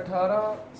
18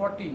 40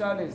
40।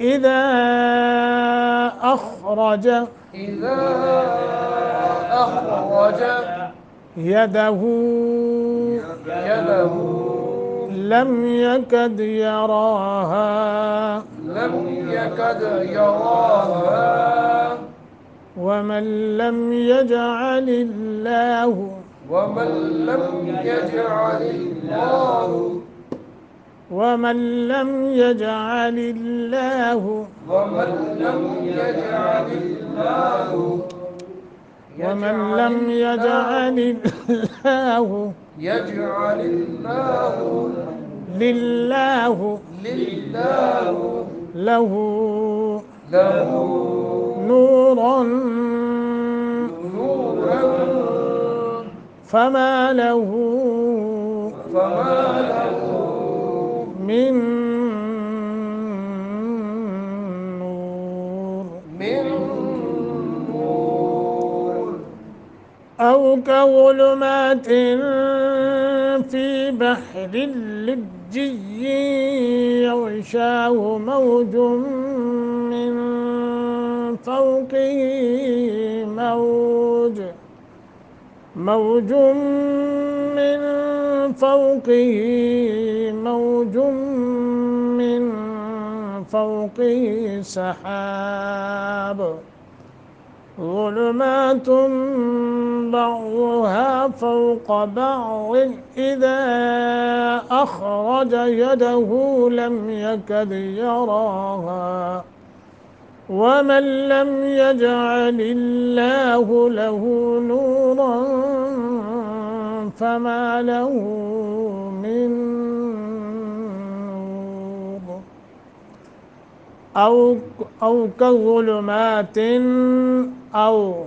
إذا أخرج إذا أخرج يده يده لم يكد يراها لم يكد يراها ومن لم يجعل الله ومن لم يجعل الله ومن لم يجعل الله ومن لم يجعل الله ومن لم يجعل الله يجعل الله لله لله له له نورا نورا فما له فما له من نور من نور أو كظلمات في بحر لجي يغشاه من فوقه موج من فوقه موج من فوقه سحاب ظلمات بعضها فوق بعض إذا أخرج يده لم يكد يراها ومن لم يجعل الله له نورا فما له من نور أو كظلمات أو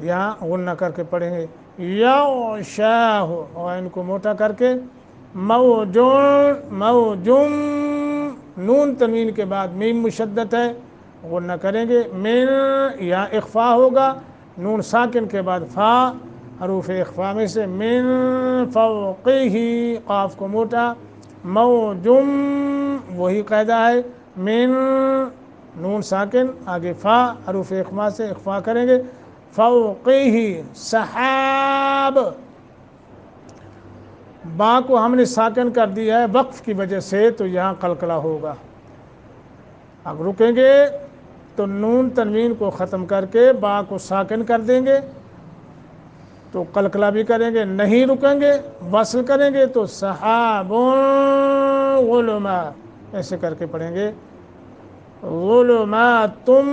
یہاں غنہ کر کے پڑھیں گے یغشاہ اور ان کو موٹا کر کے موجم نون تنوین کے بعد میم مشدد ہے غنہ کریں گے من یا اخفا ہوگا نون ساکن کے بعد فا حروف اخفا میں سے من فوقہ قاف کو موٹا موجم وہی قاعدہ ہے من نون ساکن آگے فا حروف اخفا سے اخفا کریں گے فوقہ سحاب با کو ہم نے ساکن کر دیا ہے وقف کی وجہ سے تو یہاں قلقلہ ہوگا اب رکیں گے تو نون تنوین کو ختم کر کے با کو ساکن کر دیں گے تو قلقلہ بھی کریں گے نہیں رکیں گے وصل کریں گے تو سحاب غلمات ایسے کر کے پڑھیں گے غلماتم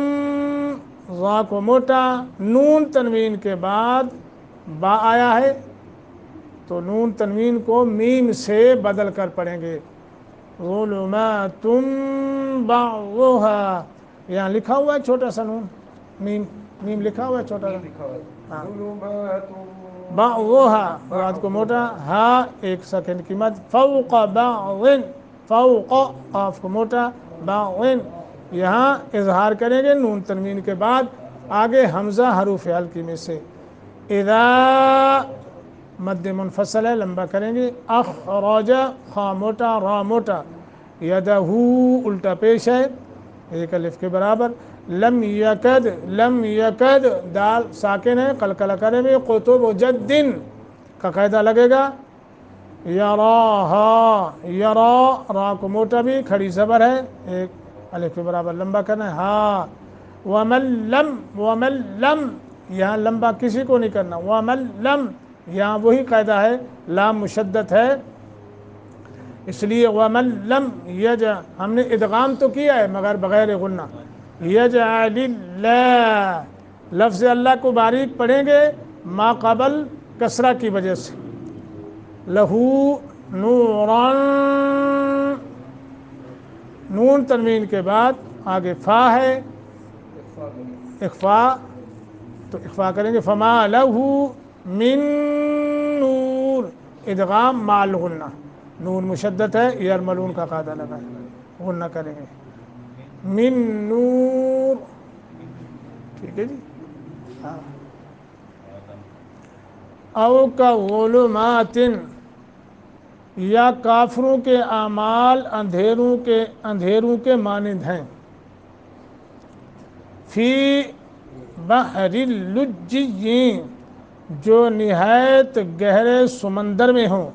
ذا کو موٹا نون تنوین کے بعد با آیا ہے تو نون تنوین کو میم سے بدل کر پڑھیں گے ظلماتم بعضها یہاں لکھا ہوا ہے چھوٹا سا نون میم لکھا ہوا ہے چھوٹا سا لکھا ہے ہاں ظلمات بعضها بعد کو موٹا ہا ایک سیکنڈ کی مد فوق بعض فوق قاف کو موٹا بعض یہاں اظہار کریں گے نون تنوین کے بعد آگے حمزہ حروف حلقی میں سے اذا مد منفصل ہے لمبا کریں گے اخرج خا موٹا را موٹا یدہ الٹا پیش ہے ایک الف کے برابر لم یکد دال ساکن ہے قلقلہ کریں گے قطب و جدن کا قاعدہ لگے گا یراہا یرا را کو موٹا بھی کھڑی زبر ہے ایک الف کے برابر لمبا کرنا ہے ہا ومن لم یہاں لمبا کسی کو نہیں کرنا ومن لم یہاں وہی قاعدہ ہے لام مشدد ہے اس لیے ومن لم ہم نے ادغام تو کیا ہے مگر بغیر غنہ یجعل اللہ لفظ اللہ کو باریک پڑھیں گے ما قبل کسرہ کی وجہ سے لہو نوران نون تنوین کے بعد آگے فا ہے اخفا تو اخفا کریں گے فما لہو من نور ادغام مع الغنہ نون مشدد ہے یرملون کا قاعدہ لگا ہے غنہ کریں گے من نور ٹھیک ہے جی ہاں او کا غلمات یا کافروں کے اعمال اندھیروں کے مانند ہیں فی بحر اللجی جو نہایت گہرے سمندر میں ہوں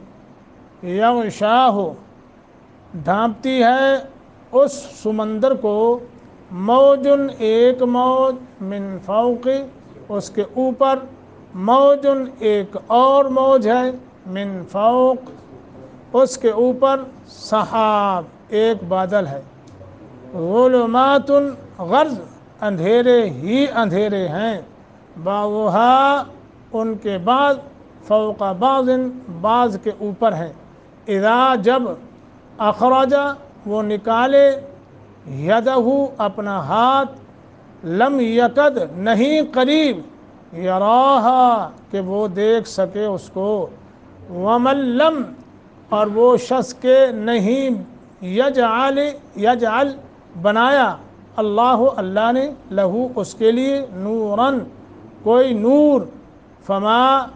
یغشا ہو ڈھانپتی ہے اس سمندر کو موجن ایک موج من فوق اس کے اوپر موجن ایک اور موج ہے من فوق اس کے اوپر سحاب ایک بادل ہے ظلمات غرض اندھیرے ہی اندھیرے ہیں بعضها ان کے بعض فوق بعض بعض کے اوپر ہیں اذا جب اخرجا وہ نکالے یدہ اپنا ہاتھ لم یکد نہیں قریب یراہا کہ وہ دیکھ سکے اس کو ومن لم اور وہ شخص کے نہیں یجعل بنایا اللہ نے لہو اس کے لیے نوراً کوئی نور فما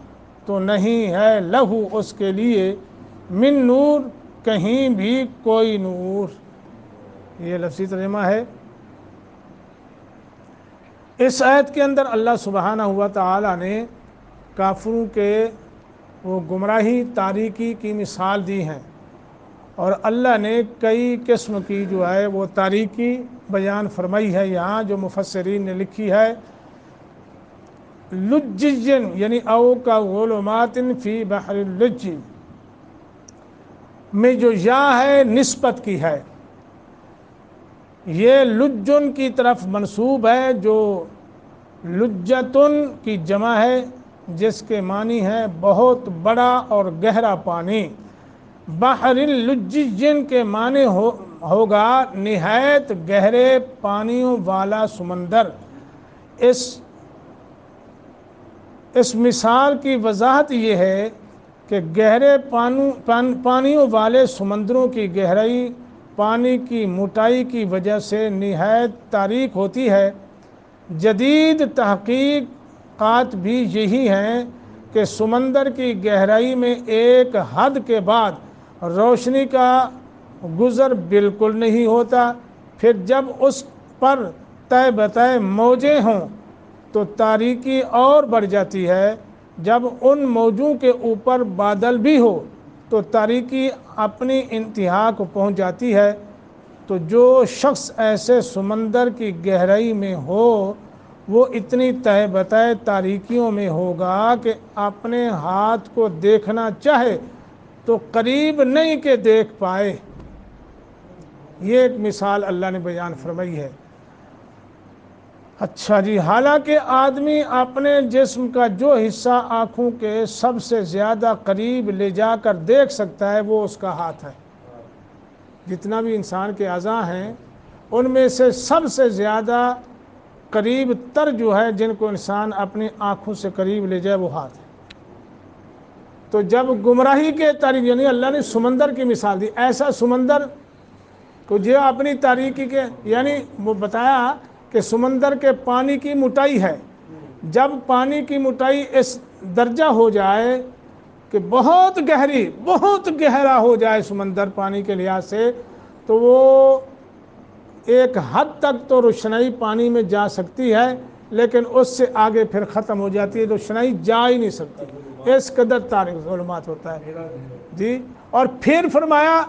تو نہیں ہے لہو اس کے لیے من نور کہیں بھی کوئی نور یہ لفظی ترجمہ ہے اس آیت کے اندر اللہ سبحانہ ہوا تعالی نے کافروں کے وہ گمراہی تاریکی کی مثال دی ہیں اور اللہ نے کئی قسم کی جو ہے وہ تاریکی بیان فرمائی ہے یہاں جو مفسرین نے لکھی ہے لجین یعنی او کا غلمات فی بحر اللج میں جو یا ہے نسبت کی ہے یہ لجن کی طرف منسوب ہے جو لجتن کی جمع ہے جس کے معنی ہے بہت بڑا اور گہرا پانی بحر اللجین کے معنی ہوگا نہایت گہرے پانیوں والا سمندر اس اس مثال کی وضاحت یہ ہے کہ گہرے پانیوں والے سمندروں کی گہرائی پانی کی موٹائی کی وجہ سے نہایت تاریک ہوتی ہے۔ جدید تحقیقات بھی یہی ہیں کہ سمندر کی گہرائی میں ایک حد کے بعد روشنی کا گزر بالکل نہیں ہوتا، پھر جب اس پر تہ بتہ موجیں ہوں تو تاریکی اور بڑھ جاتی ہے، جب ان موجوں کے اوپر بادل بھی ہو تو تاریکی اپنی انتہا کو پہنچ جاتی ہے۔ تو جو شخص ایسے سمندر کی گہرائی میں ہو وہ اتنی تہ بتہ تاریکیوں میں ہوگا کہ اپنے ہاتھ کو دیکھنا چاہے تو قریب نہیں کہ دیکھ پائے۔ یہ ایک مثال اللہ نے بیان فرمائی ہے۔ اچھا جی، حالانکہ آدمی اپنے جسم کا جو حصہ آنکھوں کے سب سے زیادہ قریب لے جا کر دیکھ سکتا ہے وہ اس کا ہاتھ ہے۔ جتنا بھی انسان کے اعضاء ہیں ان میں سے سب سے زیادہ قریب تر جو ہے جن کو انسان اپنی آنکھوں سے قریب لے جائے وہ ہاتھ ہے۔ تو جب گمراہی کے تاریک، یعنی اللہ نے سمندر کی مثال دی، ایسا سمندر کو جو اپنی تاریکی کے، یعنی وہ بتایا کہ سمندر کے پانی کی موٹائی ہے، جب پانی کی موٹائی اس درجہ ہو جائے کہ بہت گہری، بہت گہرا ہو جائے سمندر پانی کے لحاظ سے، تو وہ ایک حد تک تو روشنائی پانی میں جا سکتی ہے لیکن اس سے آگے پھر ختم ہو جاتی ہے، روشنائی جا ہی نہیں سکتی، اس قدر تاریک ظلمات ہوتا ہے جی۔ اور پھر فرمایا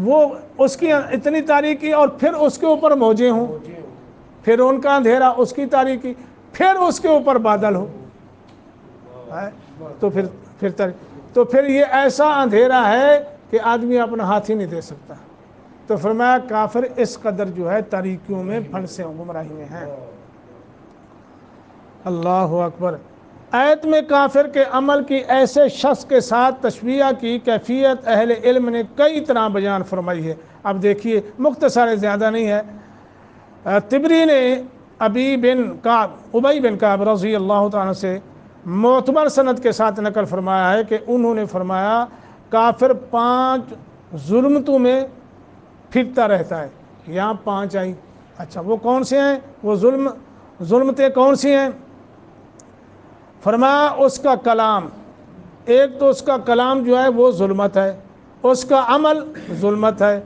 وہ اس کی اتنی تاریکی اور پھر اس کے اوپر موجیں ہوں، پھر ان کا اندھیرا، اس کی تاریکی، پھر اس کے اوپر بادل ہو، تو پھر یہ ایسا اندھیرا ہے کہ آدمی اپنا ہاتھ ہی نہیں دے سکتا۔ تو فرمایا کافر اس قدر جو ہے تاریکیوں میں پھنسے ہوں، گمراہی میں ہیں۔ اللہ اکبر۔ آیت میں کافر کے عمل کی ایسے شخص کے ساتھ تشبیہ کی کیفیت اہل علم نے کئی طرح بیان فرمائی ہے۔ اب دیکھیے، مختصر ہے، زیادہ نہیں ہے۔ طبری نے ابی بن کعب رضی اللہ تعالیٰ سے معتبر سند کے ساتھ نقل فرمایا ہے کہ انہوں نے فرمایا کافر 5 ظلمتوں میں پھرتا رہتا ہے۔ یہاں 5 آئی، اچھا وہ کون سے ہیں؟ وہ ظلمتیں کون سی ہیں؟ فرمایا اس کا کلام، ایک تو اس کا کلام جو ہے وہ ظلمت ہے، اس کا عمل ظلمت ہے،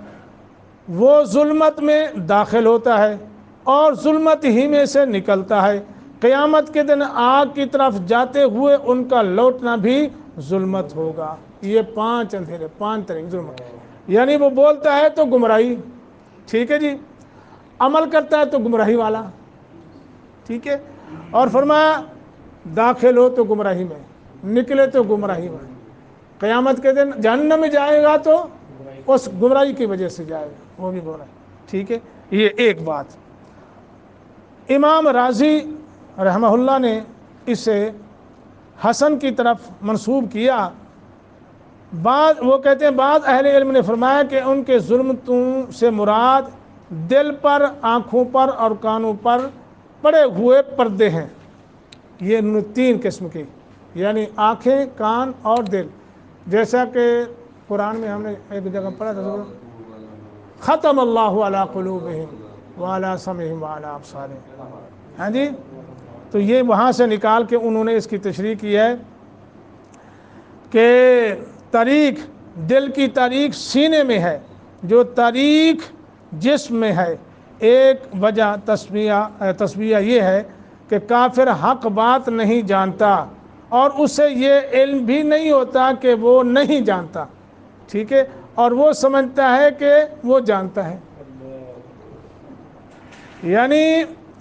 وہ ظلمت میں داخل ہوتا ہے اور ظلمت ہی میں سے نکلتا ہے، قیامت کے دن آگ کی طرف جاتے ہوئے ان کا لوٹنا بھی ظلمت ہوگا۔ یہ 5 اندھیرے، 5 طریقے ظلمت، یعنی وہ بولتا ہے تو گمراہی، ٹھیک ہے جی، عمل کرتا ہے تو گمراہی والا، ٹھیک ہے، اور فرمایا داخل ہو تو گمراہی میں، نکلے تو گمراہی میں، قیامت کے دن جہنم میں جائے گا تو اس گمراہی کی وجہ سے جائے گا، وہ بھی گمراہی، ٹھیک ہے۔ یہ ایک بات امام راضی رحمہ اللہ نے اسے حسن کی طرف منسوب کیا۔ وہ کہتے ہیں بعض اہل علم نے فرمایا کہ ان کے ظلمتوں سے مراد دل پر، آنکھوں پر اور کانوں پر پڑے ہوئے پردے ہیں۔ یہ 3 قسم کے، یعنی آنکھیں، کان اور دل، جیسا کہ قرآن میں ہم نے ایک جگہ پڑھا تھا، ختم اللہ علی قلوبہم وعلی سمعہم وعلی ابصارہم، ہاں جی، تو یہ وہاں سے نکال کے انہوں نے اس کی تشریح کی ہے کہ تاریخ، دل کی تاریخ سینے میں ہے، جو تاریخ جسم میں ہے۔ ایک وجہ تشبیہ یہ ہے کہ کافر حق بات نہیں جانتا اور اسے یہ علم بھی نہیں ہوتا کہ وہ نہیں جانتا، ٹھیک ہے، اور وہ سمجھتا ہے کہ وہ جانتا ہے۔ یعنی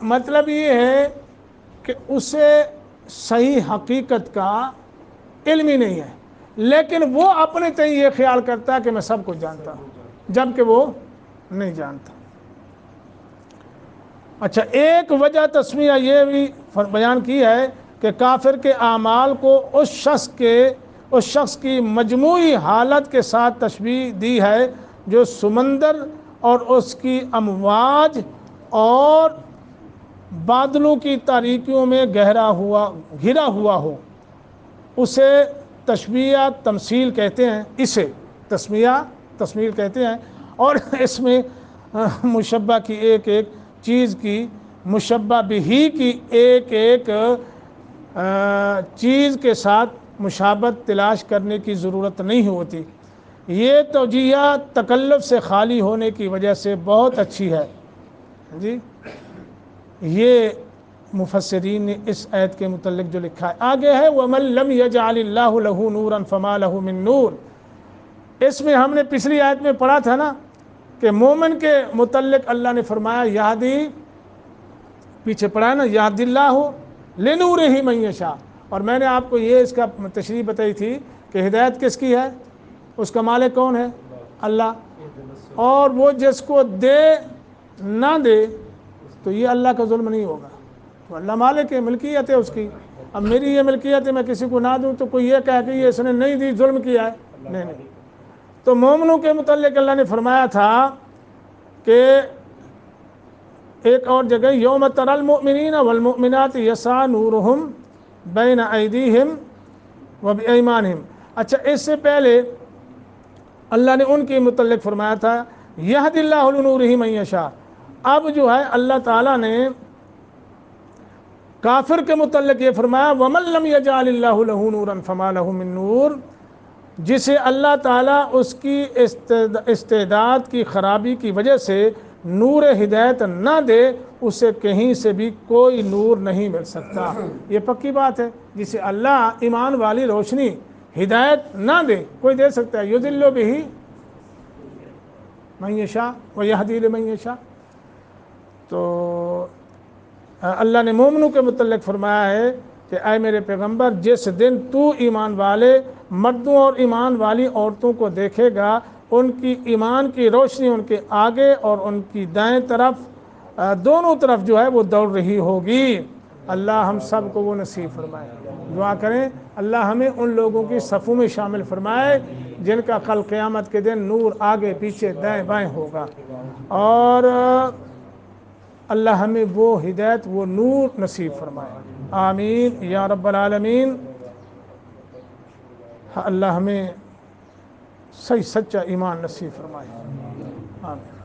مطلب یہ ہے کہ اسے صحیح حقیقت کا علم ہی نہیں ہے، لیکن وہ اپنے تئیں یہ خیال کرتا ہے کہ میں سب کچھ جانتا ہوں، جبکہ وہ نہیں جانتا۔ اچھا، ایک وجہ تسمیہ یہ بھی بیان کی ہے کہ کافر کے اعمال کو اس شخص کی مجموعی حالت کے ساتھ تشبیہ دی ہے جو سمندر اور اس کی امواج اور بادلوں کی تاریکیوں میں گہرا گھرا ہوا ہو، اسے تشبیہ تمثیل کہتے ہیں، اسے تسمیل کہتے ہیں۔ اور اس میں مشبہ کی ایک ایک چیز کی، مشبہ بہی کی ایک ایک چیز کے ساتھ مشابہت تلاش کرنے کی ضرورت نہیں ہوتی۔ یہ توجیہ تکلف سے خالی ہونے کی وجہ سے بہت اچھی ہے جی۔ یہ مفسرین نے اس آیت کے متعلق جو لکھا ہے آگے ہے وَمَن لَّمْ يَجْعَلِ اللَّهُ لَهُ نُورًا فَمَا لَهُ مِن نُور۔ اس میں ہم نے پچھلی آیت میں پڑھا تھا نا کہ مومن کے متعلق اللہ نے فرمایا یہدی، پیچھے پڑھا نا یہدی اللہ لنورہ من یشاء، اور میں نے آپ کو یہ اس کا تشریح بتائی تھی کہ ہدایت کس کی ہے، اس کا مالک کون ہے، اللہ، اور وہ جس کو دے نہ دے تو یہ اللہ کا ظلم نہیں ہوگا، تو اللہ مالک ہے، ملکیت ہے اس کی۔ اب میری یہ ملکیت ہے، میں کسی کو نہ دوں تو کوئی یہ کہہ کہ یہ اس نے نہیں دی، ظلم کیا ہے، نہیں۔ تو مومنوں کے متعلق اللہ نے فرمایا تھا کہ ایک اور جگہ یوم تری المؤمنین والمؤمنات یسعی نورہم بین ایدیہم وبایمانہم۔ اچھا، اس سے پہلے اللہ نے ان کے متعلق فرمایا تھا یہدی اللہ لنورہ من یشاء۔ اب جو ہے اللہ تعالیٰ نے کافر کے متعلق یہ فرمایا وَمَن لَّمْ يَجْعَلِ اللَّهُ لَهُ نُورًا فَمَا لَهُ مِن نُور۔ جسے اللہ تعالیٰ اس کی استعداد کی خرابی کی وجہ سے نور ہدایت نہ دے، اسے کہیں سے بھی کوئی نور نہیں مل سکتا۔ یہ پکی بات ہے، جسے اللہ ایمان والی روشنی ہدایت نہ دے کوئی دے سکتا ہے، یضل بہ من یشاء ویہدی لمن یشاء۔ تو اللہ نے مومنوں کے متعلق فرمایا ہے کہ اے میرے پیغمبر، جس دن تو ایمان والے مردوں اور ایمان والی عورتوں کو دیکھے گا، ان کی ایمان کی روشنی ان کے آگے اور ان کی دائیں طرف دونوں طرف جو ہے وہ دوڑ رہی ہوگی۔ اللہ ہم سب کو وہ نصیب فرمائے۔ دعا کریں اللہ ہمیں ان لوگوں کی صفوں میں شامل فرمائے جن کا کل قیامت کے دن نور آگے پیچھے دائیں بائیں ہوگا، اور اللہ ہمیں وہ ہدایت وہ نور نصیب فرمائے، آمین یا رب العالمین۔ اللہ ہمیں صحیح سچا ایمان نصیب فرمائے، آمین۔